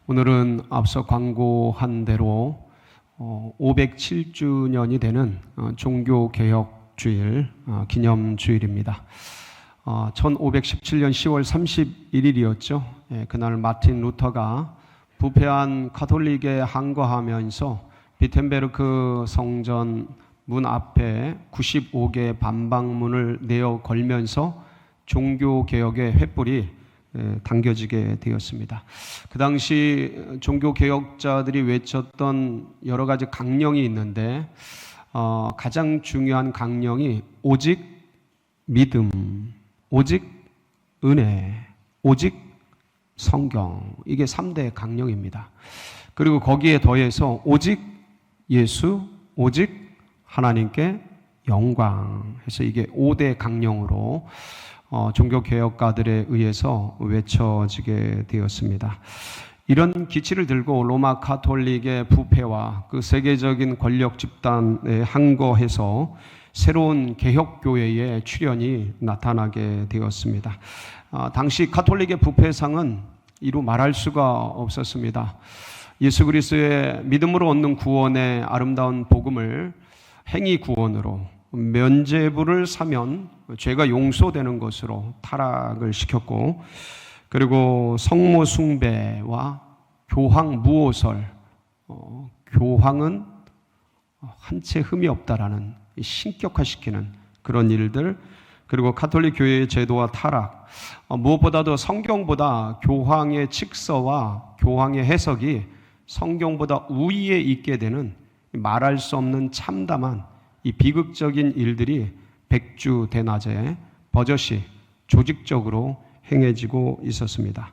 오늘은 앞서 광고한 대로 507주년이 되는 종교개혁주일 기념주일입니다. 1517년 10월 31일이었죠. 그날 마틴 루터가 부패한 가톨릭에 항거하면서 비텐베르크 성전 문 앞에 95개 반박문을 내어 걸면서 종교개혁의 횃불이 당겨지게 되었습니다. 그 당시 종교개혁자들이 외쳤던 여러 가지 강령이 있는데 가장 중요한 강령이 오직 믿음, 오직 은혜, 오직 성경, 이게 3대 강령입니다. 그리고 거기에 더해서 오직 예수, 오직 하나님께 영광 해서 이게 5대 강령으로 종교개혁가들에 의해서 외쳐지게 되었습니다. 이런 기치를 들고 로마 가톨릭의 부패와 그 세계적인 권력 집단에 항거해서 새로운 개혁교회의 출현이 나타나게 되었습니다. 당시 가톨릭의 부패상은 이루 말할 수가 없었습니다. 예수 그리스도의 믿음으로 얻는 구원의 아름다운 복음을 행위 구원으로 면죄부를 사면 죄가 용서되는 것으로 타락을 시켰고, 그리고 성모 숭배와 교황 무오설, 교황은 한 채 흠이 없다라는 신격화시키는 그런 일들, 그리고 가톨릭 교회의 제도와 타락, 무엇보다도 성경보다 교황의 칙서와 교황의 해석이 성경보다 우위에 있게 되는 말할 수 없는 참담한 이 비극적인 일들이 백주대낮에 버젓이 조직적으로 행해지고 있었습니다.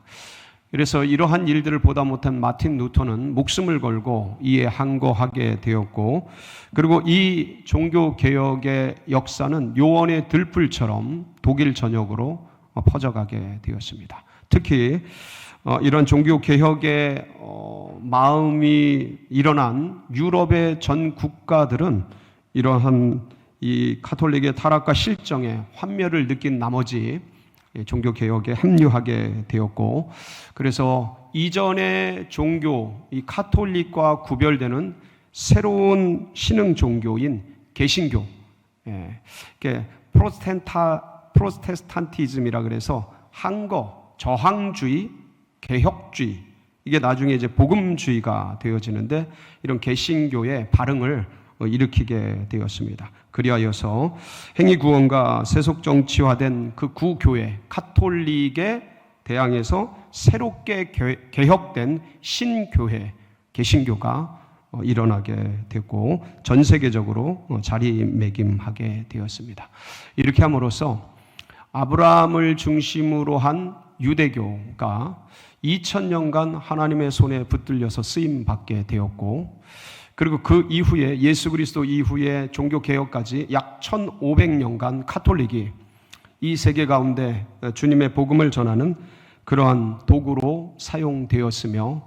그래서 이러한 일들을 보다 못한 마틴 루터는 목숨을 걸고 이에 항거하게 되었고, 그리고 이 종교개혁의 역사는 요원의 들불처럼 독일 전역으로 퍼져가게 되었습니다. 특히 이런 종교개혁의 마음이 일어난 유럽의 전 국가들은 이러한 이 가톨릭의 타락과 실정에 환멸을 느낀 나머지 종교개혁에 합류하게 되었고, 그래서 이전의 종교, 이 가톨릭과 구별되는 새로운 신흥 종교인 개신교, 프로테스탄티즘이라 그래서 항거, 저항주의, 개혁주의, 이게 나중에 이제 복음주의가 되어지는데, 이런 개신교의 발흥을 일으키게 되었습니다. 그리하여서 행위구원과 세속정치화된 그 구교회 가톨릭에 대항해서 새롭게 개혁된 신교회 개신교가 일어나게 됐고 전 세계적으로 자리매김하게 되었습니다. 이렇게 함으로써 아브라함을 중심으로 한 유대교가 2000년간 하나님의 손에 붙들려서 쓰임받게 되었고, 그리고 그 이후에 예수 그리스도 이후에 종교개혁까지 약 1500년간 가톨릭이 이 세계 가운데 주님의 복음을 전하는 그러한 도구로 사용되었으며,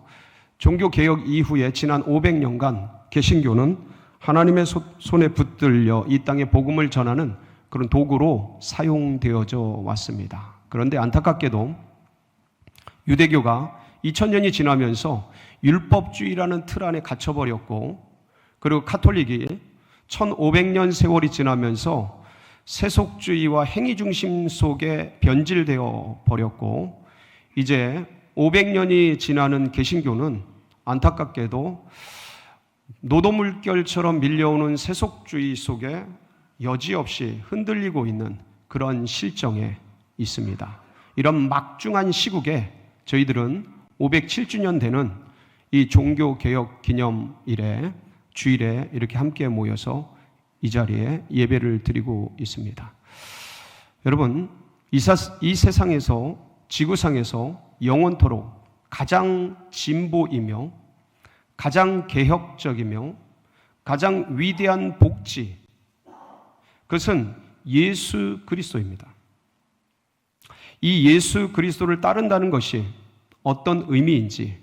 종교개혁 이후에 지난 500년간 개신교는 하나님의 손에 붙들려 이 땅에 복음을 전하는 그런 도구로 사용되어져 왔습니다. 그런데 안타깝게도 유대교가 2000년이 지나면서 율법주의라는 틀 안에 갇혀버렸고, 그리고 가톨릭이 1500년 세월이 지나면서 세속주의와 행위중심 속에 변질되어 버렸고, 이제 500년이 지나는 개신교는 안타깝게도 노도물결처럼 밀려오는 세속주의 속에 여지없이 흔들리고 있는 그런 실정에 있습니다. 이런 막중한 시국에 저희들은 507주년 되는 이 종교개혁 기념일에 주일에 이렇게 함께 모여서 이 자리에 예배를 드리고 있습니다. 여러분, 이 세상에서 지구상에서 영원토록 가장 진보이며 가장 개혁적이며 가장 위대한 복지, 그것은 예수 그리스도입니다. 이 예수 그리스도를 따른다는 것이 어떤 의미인지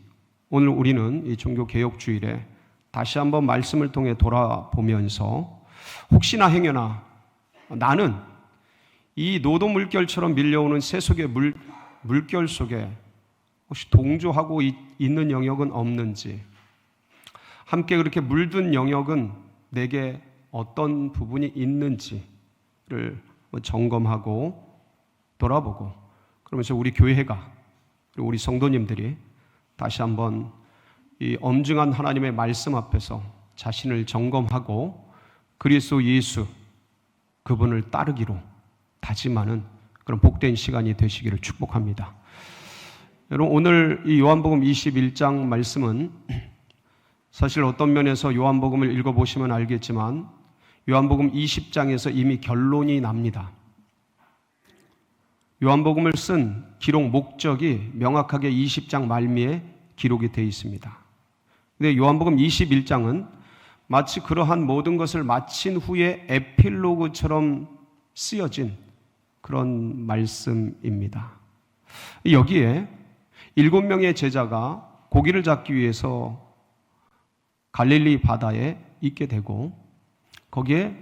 오늘 우리는 이 종교개혁주일에 다시 한번 말씀을 통해 돌아보면서, 혹시나 행여나 나는 이 노도물결처럼 밀려오는 세속의 물결 속에 혹시 동조하고 있는 영역은 없는지, 함께 그렇게 물든 영역은 내게 어떤 부분이 있는지를 점검하고 돌아보고, 그러면서 우리 교회가, 그리고 우리 성도님들이 다시 한번 이 엄중한 하나님의 말씀 앞에서 자신을 점검하고 그리스도 예수 그분을 따르기로 다짐하는 그런 복된 시간이 되시기를 축복합니다. 여러분, 오늘 이 요한복음 21장 말씀은 사실 어떤 면에서 요한복음을 읽어보시면 알겠지만 요한복음 20장에서 이미 결론이 납니다. 요한복음을 쓴 기록 목적이 명확하게 20장 말미에 기록이 되어 있습니다. 근데 요한복음 21장은 마치 그러한 모든 것을 마친 후에 에필로그처럼 쓰여진 그런 말씀입니다. 여기에 7명의 제자가 고기를 잡기 위해서 갈릴리 바다에 있게 되고 거기에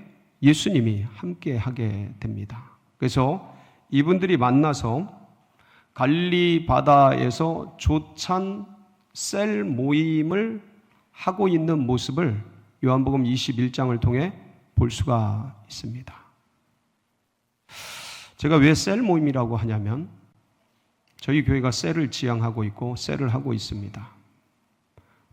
예수님이 함께 하게 됩니다. 그래서 이분들이 만나서 갈릴리 바다에서 조찬 셀 모임을 하고 있는 모습을 요한복음 21장을 통해 볼 수가 있습니다. 제가 왜 셀 모임이라고 하냐면 저희 교회가 셀을 지향하고 있고 셀을 하고 있습니다.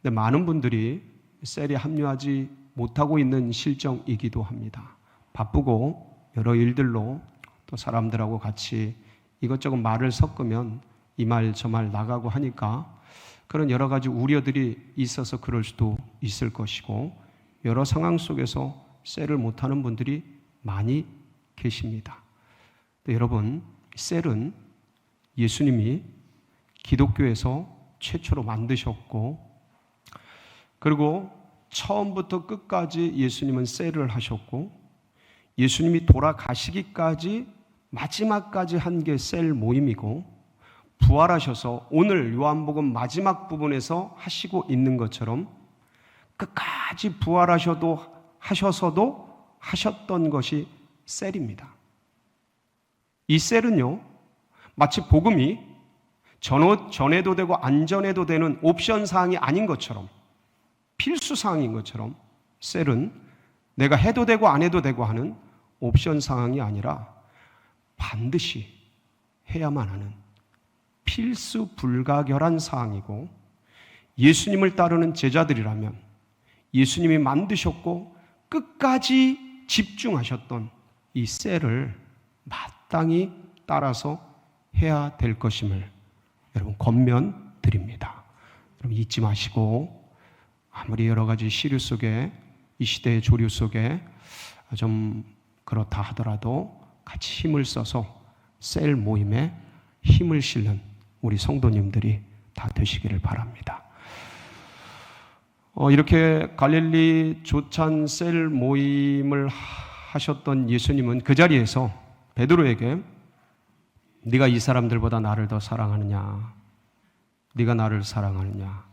근데 많은 분들이 셀에 합류하지 못하고 있는 실정이기도 합니다. 바쁘고 여러 일들로 또 사람들하고 같이 이것저것 말을 섞으면 이 말 저 말 나가고 하니까 그런 여러 가지 우려들이 있어서 그럴 수도 있을 것이고 여러 상황 속에서 셀을 못하는 분들이 많이 계십니다. 근데 여러분, 셀은 예수님이 기독교에서 최초로 만드셨고 그리고 처음부터 끝까지 예수님은 셀을 하셨고 예수님이 돌아가시기까지 마지막까지 한 게 셀 모임이고 부활하셔서 오늘 요한복음 마지막 부분에서 하시고 있는 것처럼 끝까지 하셔서도 하셨던 것이 셀입니다. 이 셀은요, 마치 복음이 전해도 되고 안 전해도 되는 옵션 사항이 아닌 것처럼 필수 사항인 것처럼 셀은 내가 해도 되고 안 해도 되고 하는 옵션 사항이 아니라 반드시 해야만 하는 필수 불가결한 사항이고 예수님을 따르는 제자들이라면 예수님이 만드셨고 끝까지 집중하셨던 이 셀을 마땅히 따라서 해야 될 것임을 여러분 권면드립니다. 여러분 잊지 마시고 아무리 여러 가지 시류 속에 이 시대의 조류 속에 좀 그렇다 하더라도 같이 힘을 써서 셀 모임에 힘을 실는 우리 성도님들이 다 되시기를 바랍니다. 이렇게 갈릴리 조찬 셀 모임을 하셨던 예수님은 그 자리에서 베드로에게 네가 이 사람들보다 나를 더 사랑하느냐? 네가 나를 사랑하느냐?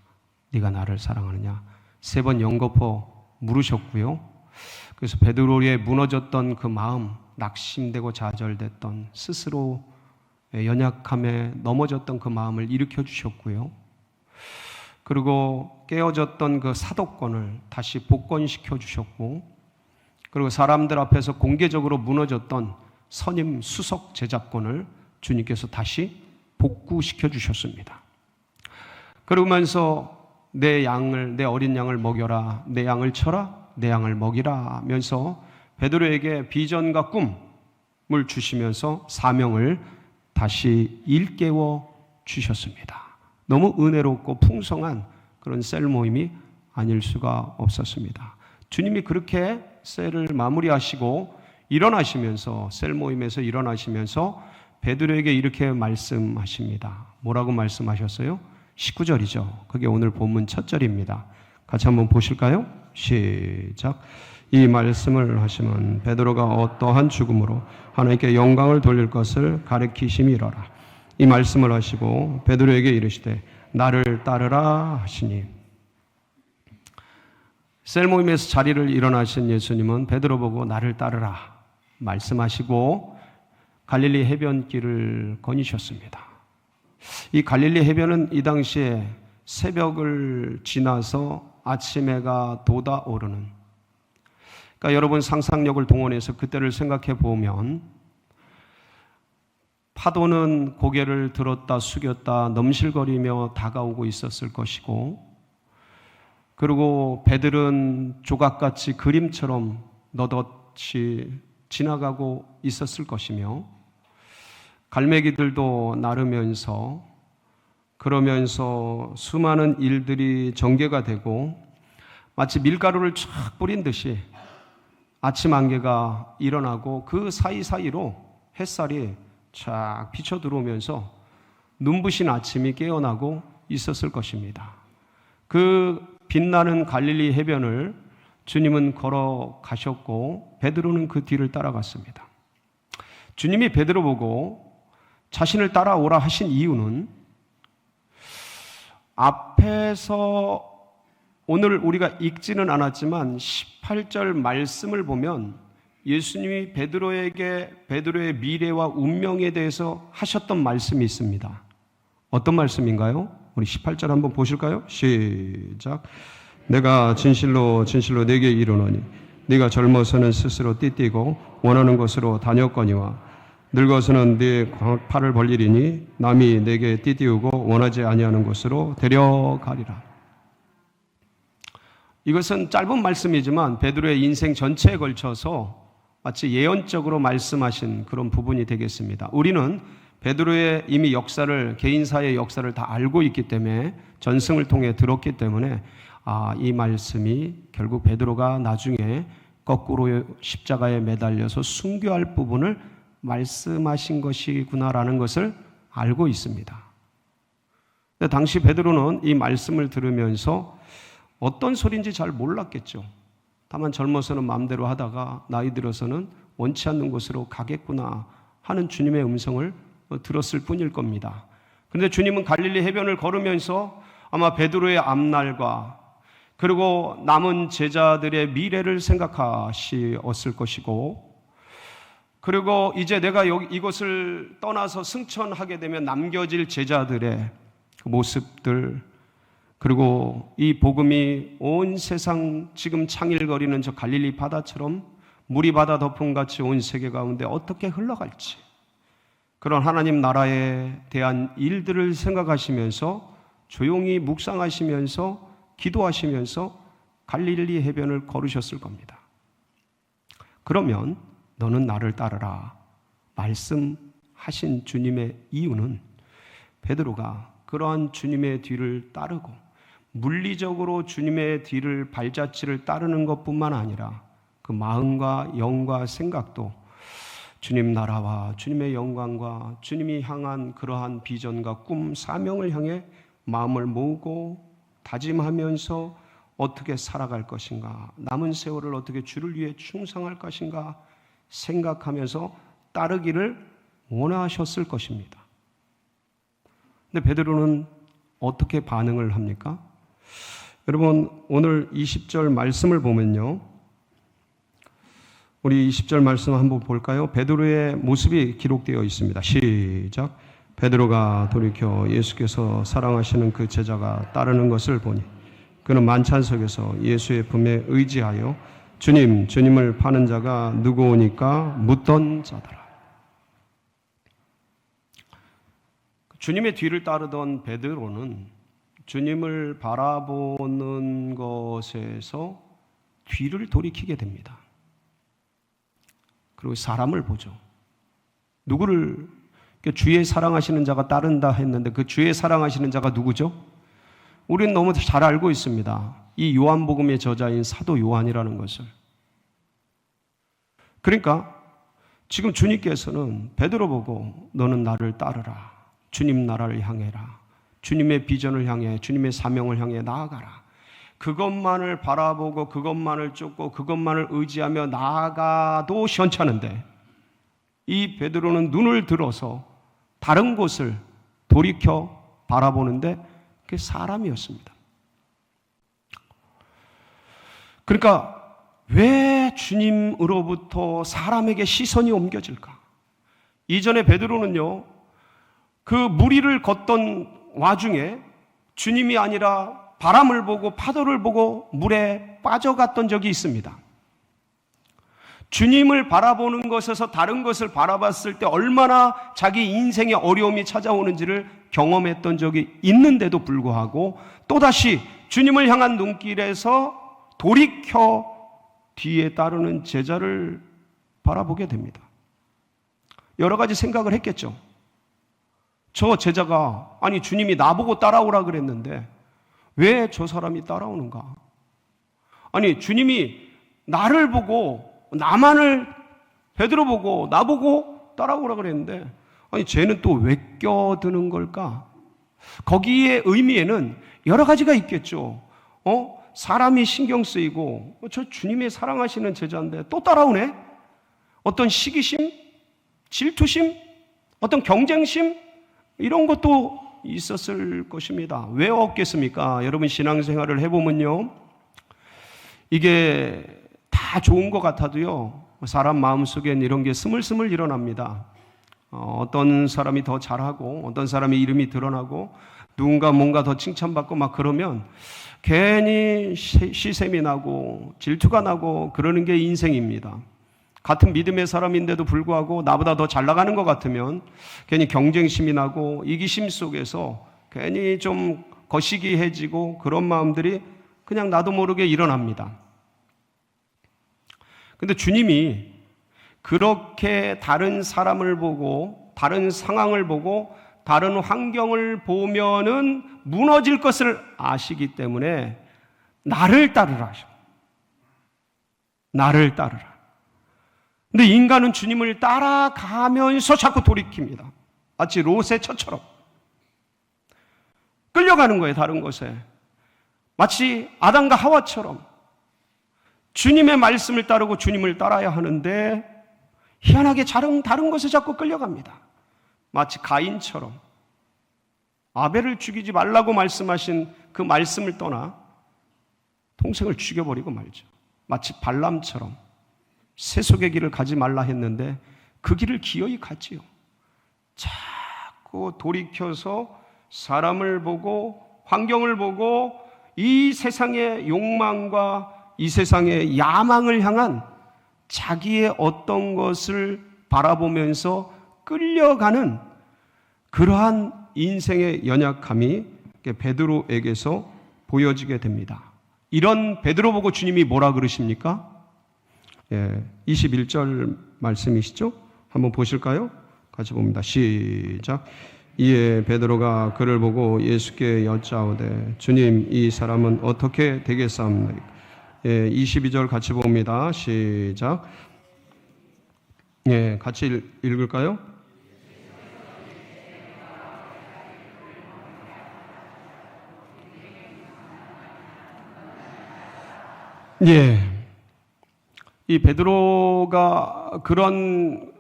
네가 나를 사랑하느냐? 3번 연거푸 물으셨고요. 그래서 베드로의 무너졌던 그 마음, 낙심되고 좌절됐던 스스로 연약함에 넘어졌던 그 마음을 일으켜 주셨고요. 그리고 깨어졌던 그 사도권을 다시 복권시켜 주셨고, 그리고 사람들 앞에서 공개적으로 무너졌던 선임 수석 제자권을 주님께서 다시 복구시켜 주셨습니다. 그러면서 내 어린 양을 먹여라, 내 양을 쳐라, 내 양을 먹이라 하면서 베드로에게 비전과 꿈을 주시면서 사명을 다시 일깨워 주셨습니다. 너무 은혜롭고 풍성한 그런 셀 모임이 아닐 수가 없었습니다. 주님이 그렇게 셀을 마무리하시고 일어나시면서 셀 모임에서 일어나시면서 베드로에게 이렇게 말씀하십니다. 뭐라고 말씀하셨어요? 19절이죠. 그게 오늘 본문 첫 절입니다. 같이 한번 보실까요? 시작. 이 말씀을 하시면 베드로가 어떠한 죽음으로 하나님께 영광을 돌릴 것을 가리키심이로라. 이 말씀을 하시고 베드로에게 이르시되 나를 따르라 하시니, 셀 모임에서 자리를 일어나신 예수님은 베드로 보고 나를 따르라 말씀하시고 갈릴리 해변길을 거니셨습니다. 이 갈릴리 해변은 이 당시에 새벽을 지나서 아침해가 돋아오르는, 그러니까 여러분 상상력을 동원해서 그때를 생각해 보면 파도는 고개를 들었다 숙였다 넘실거리며 다가오고 있었을 것이고, 그리고 배들은 조각같이 그림처럼 너덧이 지나가고 있었을 것이며, 갈매기들도 나르면서 그러면서 수많은 일들이 전개가 되고, 마치 밀가루를 쫙 뿌린 듯이 아침 안개가 일어나고 그 사이사이로 햇살이 쫙 비쳐 들어오면서 눈부신 아침이 깨어나고 있었을 것입니다. 그 빛나는 갈릴리 해변을 주님은 걸어가셨고 베드로는 그 뒤를 따라갔습니다. 주님이 베드로 보고 자신을 따라오라 하신 이유는 앞에서 오늘 우리가 읽지는 않았지만 18절 말씀을 보면 예수님이 베드로의 미래와 운명에 대해서 하셨던 말씀이 있습니다. 어떤 말씀인가요? 우리 18절 한번 보실까요? 시작. 내가 진실로 진실로 네게 이르노니 네가 젊어서는 스스로 띠띠고 원하는 곳으로 다녔거니와 늙어서는 네 팔을 벌리리니 남이 네게 띠띠우고 원하지 아니하는 곳으로 데려가리라. 이것은 짧은 말씀이지만 베드로의 인생 전체에 걸쳐서 마치 예언적으로 말씀하신 그런 부분이 되겠습니다. 우리는 베드로의 이미 역사를, 개인사의 역사를 다 알고 있기 때문에, 전승을 통해 들었기 때문에 이 말씀이 결국 베드로가 나중에 거꾸로 십자가에 매달려서 순교할 부분을 말씀하신 것이구나라는 것을 알고 있습니다. 근데 당시 베드로는 이 말씀을 들으면서 어떤 소리인지 잘 몰랐겠죠. 다만 젊어서는 마음대로 하다가 나이 들어서는 원치 않는 곳으로 가겠구나 하는 주님의 음성을 들었을 뿐일 겁니다. 그런데 주님은 갈릴리 해변을 걸으면서 아마 베드로의 앞날과 그리고 남은 제자들의 미래를 생각하시었을 것이고, 그리고 이제 내가 이곳을 떠나서 승천하게 되면 남겨질 제자들의 그 모습들, 그리고 이 복음이 온 세상 지금 창일거리는 저 갈릴리 바다처럼 물이 바다 덮음같이 온 세계 가운데 어떻게 흘러갈지, 그런 하나님 나라에 대한 일들을 생각하시면서 조용히 묵상하시면서 기도하시면서 갈릴리 해변을 걸으셨을 겁니다. 그러면 너는 나를 따르라 말씀하신 주님의 이유는 베드로가 그러한 주님의 뒤를 따르고 물리적으로 주님의 뒤를 발자취를 따르는 것뿐만 아니라 그 마음과 영과 생각도 주님 나라와 주님의 영광과 주님이 향한 그러한 비전과 꿈, 사명을 향해 마음을 모으고 다짐하면서 어떻게 살아갈 것인가, 남은 세월을 어떻게 주를 위해 충성할 것인가 생각하면서 따르기를 원하셨을 것입니다. 근데 베드로는 어떻게 반응을 합니까? 여러분, 오늘 20절 말씀을 보면요, 우리 20절 말씀 한번 볼까요? 베드로의 모습이 기록되어 있습니다. 시작. 베드로가 돌이켜 예수께서 사랑하시는 그 제자가 따르는 것을 보니 그는 만찬석에서 예수의 품에 의지하여 주님을 파는 자가 누구오니까 묻던 자더라. 주님의 뒤를 따르던 베드로는 주님을 바라보는 것에서 뒤를 돌이키게 됩니다. 그리고 사람을 보죠. 누구를, 주의 사랑하시는 자가 따른다 했는데 그 주의 사랑하시는 자가 누구죠? 우리는 너무 잘 알고 있습니다. 이 요한복음의 저자인 사도 요한이라는 것을. 그러니까 지금 주님께서는 베드로 보고 너는 나를 따르라, 주님 나라를 향해라, 주님의 비전을 향해, 주님의 사명을 향해 나아가라, 그것만을 바라보고 그것만을 쫓고 그것만을 의지하며 나아가도 시원찮은데 이 베드로는 눈을 들어서 다른 곳을 돌이켜 바라보는데 그게 사람이었습니다. 그러니까 왜 주님으로부터 사람에게 시선이 옮겨질까? 이전에 베드로는요, 그 무리를 걷던 와중에 주님이 아니라 바람을 보고 파도를 보고 물에 빠져갔던 적이 있습니다. 주님을 바라보는 것에서 다른 것을 바라봤을 때 얼마나 자기 인생에 어려움이 찾아오는지를 경험했던 적이 있는데도 불구하고 또다시 주님을 향한 눈길에서 돌이켜 뒤에 따르는 제자를 바라보게 됩니다. 여러 가지 생각을 했겠죠. 저 제자가 아니 주님이 나보고 따라오라 그랬는데 왜 저 사람이 따라오는가? 아니 주님이 나를 보고 나만을 베드로 보고 나보고 따라오라 그랬는데 아니 쟤는 또 왜 껴드는 걸까? 거기에 의미에는 여러 가지가 있겠죠. 사람이 신경 쓰이고 저 주님의 사랑하시는 제자인데 또 따라오네? 어떤 시기심? 질투심? 어떤 경쟁심? 이런 것도 있었을 것입니다. 왜 없겠습니까? 여러분 신앙생활을 해보면요, 이게 다 좋은 것 같아도요 사람 마음속엔 이런 게 스물스물 일어납니다. 어떤 사람이 더 잘하고 어떤 사람이 이름이 드러나고 누군가 뭔가 더 칭찬받고 막 그러면 괜히 시샘이 나고 질투가 나고 그러는 게 인생입니다. 같은 믿음의 사람인데도 불구하고 나보다 더 잘 나가는 것 같으면 괜히 경쟁심이 나고 이기심 속에서 괜히 좀 거시기해지고 그런 마음들이 그냥 나도 모르게 일어납니다. 근데 주님이 그렇게 다른 사람을 보고 다른 상황을 보고 다른 환경을 보면은 무너질 것을 아시기 때문에 나를 따르라 하셔. 나를 따르라. 근데 인간은 주님을 따라가면서 자꾸 돌이킵니다. 마치 롯의 처처럼 끌려가는 거예요. 다른 것에 마치 아담과 하와처럼 주님의 말씀을 따르고 주님을 따라야 하는데 희한하게 다른 것에 자꾸 끌려갑니다. 마치 가인처럼 아벨을 죽이지 말라고 말씀하신 그 말씀을 떠나 동생을 죽여버리고 말죠. 마치 발람처럼 세속의 길을 가지 말라 했는데 그 길을 기어이 갔지요. 자꾸 돌이켜서 사람을 보고 환경을 보고 이 세상의 욕망과 이 세상의 야망을 향한 자기의 어떤 것을 바라보면서 끌려가는 그러한 인생의 연약함이 베드로에게서 보여지게 됩니다. 이런 베드로 보고 주님이 뭐라 그러십니까? 21절 말씀이시죠? 한번 보실까요? 같이 봅니다. 시작. 이에 베드로가 그를 보고 예수께 여짜오되 주님 이 사람은 어떻게 되겠사옵나이까? 22절 같이 봅니다. 시작. 같이 읽을까요? 이 베드로가 그런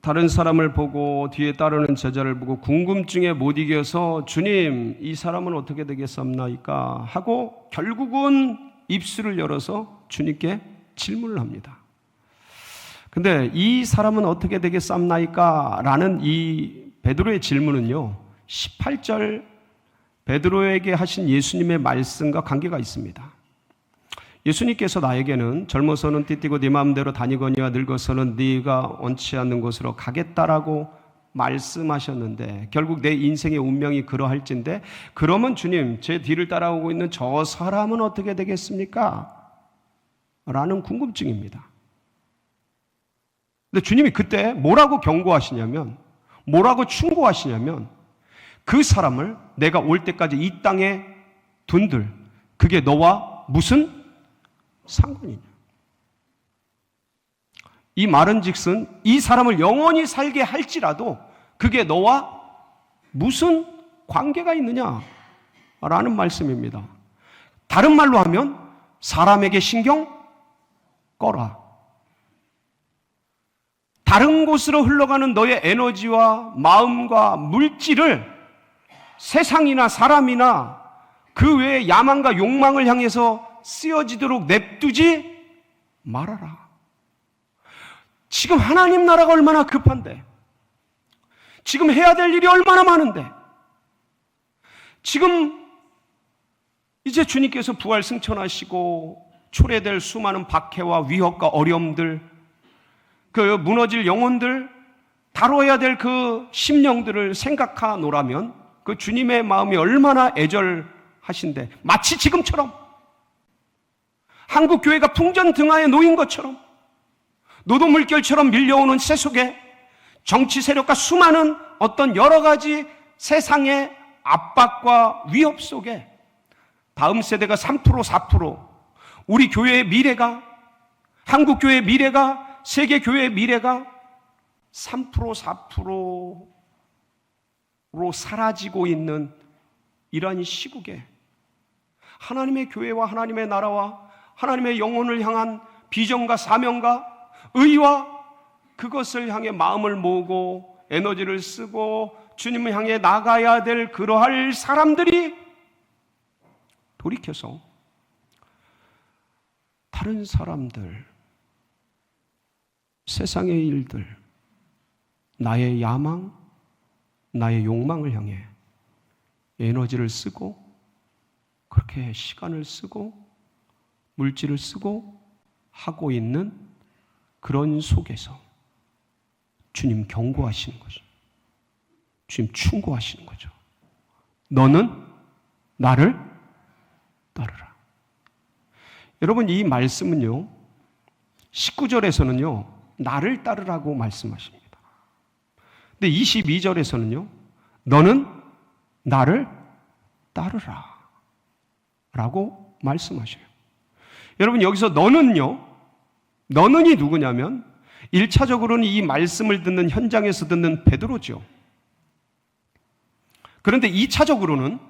다른 사람을 보고 뒤에 따르는 제자를 보고 궁금증에 못 이겨서 주님 이 사람은 어떻게 되겠사옵나이까 하고 결국은 입술을 열어서 주님께 질문을 합니다. 근데 이 사람은 어떻게 되겠사옵나이까 라는 이 베드로의 질문은요 18절 베드로에게 하신 예수님의 말씀과 관계가 있습니다. 예수님께서 나에게는 젊어서는 띠띠고 네 마음대로 다니거니와 늙어서는 네가 원치 않는 곳으로 가겠다라고 말씀하셨는데 결국 내 인생의 운명이 그러할진데 그러면 주님 제 뒤를 따라오고 있는 저 사람은 어떻게 되겠습니까? 라는 궁금증입니다. 근데 주님이 그때 뭐라고 경고하시냐면 뭐라고 충고하시냐면 그 사람을 내가 올 때까지 이 땅에 둔들 그게 너와 무슨 상관이냐. 이 말은즉슨 이 사람을 영원히 살게 할지라도 그게 너와 무슨 관계가 있느냐라는 말씀입니다. 다른 말로 하면 사람에게 신경 꺼라. 다른 곳으로 흘러가는 너의 에너지와 마음과 물질을 세상이나 사람이나 그 외의 야망과 욕망을 향해서 쓰여지도록 냅두지 말아라. 지금 하나님 나라가 얼마나 급한데, 지금 해야 될 일이 얼마나 많은데, 지금 이제 주님께서 부활 승천하시고 초래될 수많은 박해와 위협과 어려움들, 그 무너질 영혼들, 다뤄야 될 그 심령들을 생각하노라면 그 주님의 마음이 얼마나 애절하신데, 마치 지금처럼 한국 교회가 풍전등화에 놓인 것처럼 노도물결처럼 밀려오는 세속에 정치 세력과 수많은 어떤 여러 가지 세상의 압박과 위협 속에 다음 세대가 3%, 4%, 우리 교회의 미래가, 한국 교회의 미래가, 세계 교회의 미래가 3%, 4%로 사라지고 있는 이러한 시국에 하나님의 교회와 하나님의 나라와 하나님의 영혼을 향한 비전과 사명과 의와 그것을 향해 마음을 모으고 에너지를 쓰고 주님을 향해 나가야 될 그러할 사람들이 돌이켜서 다른 사람들, 세상의 일들, 나의 야망, 나의 욕망을 향해 에너지를 쓰고 그렇게 시간을 쓰고 물질을 쓰고 하고 있는 그런 속에서 주님 경고하시는 거죠. 주님 충고하시는 거죠. 너는 나를 따르라. 여러분, 이 말씀은요, 19절에서는요 나를 따르라고 말씀하십니다. 근데 22절에서는요 너는 나를 따르라 라고 말씀하셔요. 여러분, 여기서 너는이 누구냐면 1차적으로는 이 말씀을 듣는 현장에서 듣는 베드로죠. 그런데 2차적으로는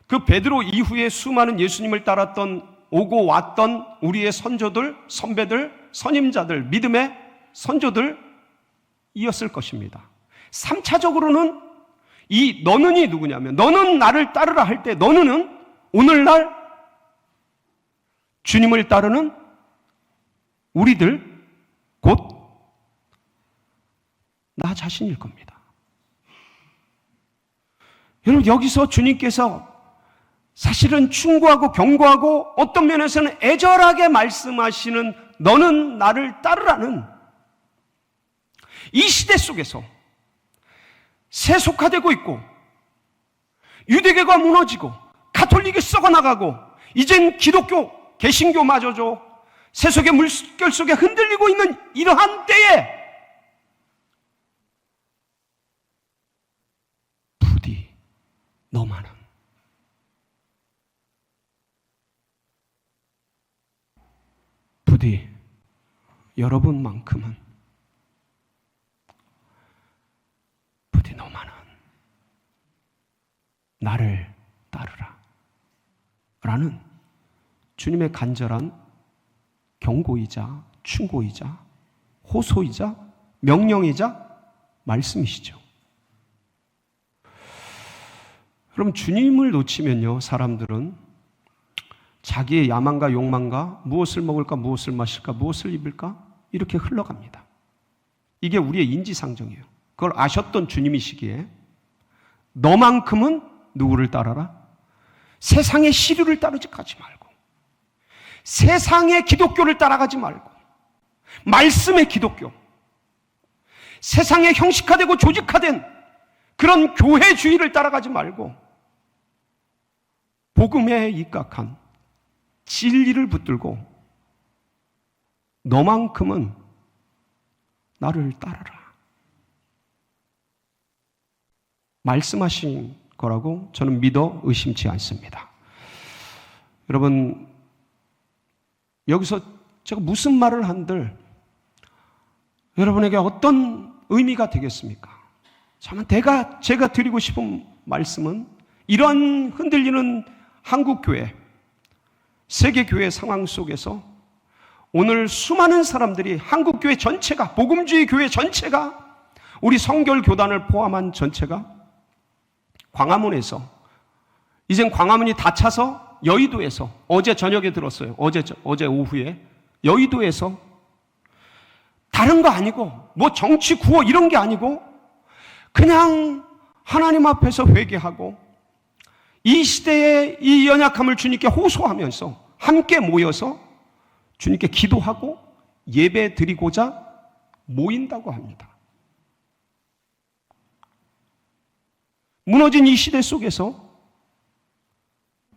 그 베드로 이후에 수많은 예수님을 따랐던, 오고 왔던 우리의 선조들, 선배들, 선임자들, 믿음의 선조들 이었을 것입니다. 3차적으로는 이 너는이 누구냐면, 너는 나를 따르라 할 때 너는은 오늘날 주님을 따르는 우리들, 곧 나 자신일 겁니다. 여러분, 여기서 주님께서 사실은 충고하고 경고하고 어떤 면에서는 애절하게 말씀하시는 너는 나를 따르라는 이 시대 속에서 세속화되고 있고 유대교가 무너지고 가톨릭이 썩어나가고 이젠 기독교, 개신교마저도 세속의 물결 속에 흔들리고 있는 이러한 때에 부디 너만은 부디 여러분만큼은 부디 너만은 나를 따르라 라는 주님의 간절한 경고이자 충고이자 호소이자 명령이자 말씀이시죠. 그럼 주님을 놓치면요, 사람들은 자기의 야망과 욕망과 무엇을 먹을까, 무엇을 마실까, 무엇을 입을까 이렇게 흘러갑니다. 이게 우리의 인지상정이에요. 그걸 아셨던 주님이시기에 너만큼은 누구를 따라라? 세상의 시류를 따르지 말고, 세상의 기독교를 따라가지 말고, 말씀의 기독교, 세상에 형식화되고 조직화된 그런 교회주의를 따라가지 말고 복음에 입각한 진리를 붙들고 너만큼은 나를 따르라 말씀하신 거라고 저는 믿어 의심치 않습니다. 여러분, 여기서 제가 무슨 말을 한들 여러분에게 어떤 의미가 되겠습니까? 참, 제가 드리고 싶은 말씀은 이런 흔들리는 한국교회, 세계교회 상황 속에서 오늘 수많은 사람들이 한국교회 전체가, 복음주의 교회 전체가, 우리 성결교단을 포함한 전체가 광화문에서, 이젠 광화문이 다 차서 여의도에서, 어제 저녁에 들었어요. 어제 오후에 여의도에서 다른 거 아니고 뭐 정치 구호 이런 게 아니고 그냥 하나님 앞에서 회개하고 이 시대의 이 연약함을 주님께 호소하면서 함께 모여서 주님께 기도하고 예배 드리고자 모인다고 합니다. 무너진 이 시대 속에서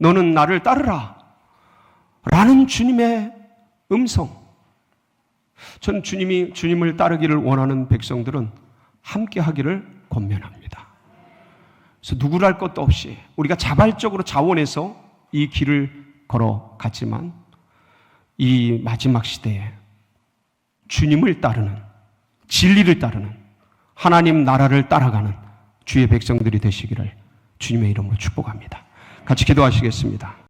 너는 나를 따르라 라는 주님의 음성. 저는 주님을 따르기를 원하는 백성들은 함께 하기를 권면합니다. 그래서 누구랄 것도 없이 우리가 자발적으로 자원해서 이 길을 걸어갔지만 이 마지막 시대에 주님을 따르는, 진리를 따르는, 하나님 나라를 따라가는 주의 백성들이 되시기를 주님의 이름으로 축복합니다. 같이 기도하시겠습니다.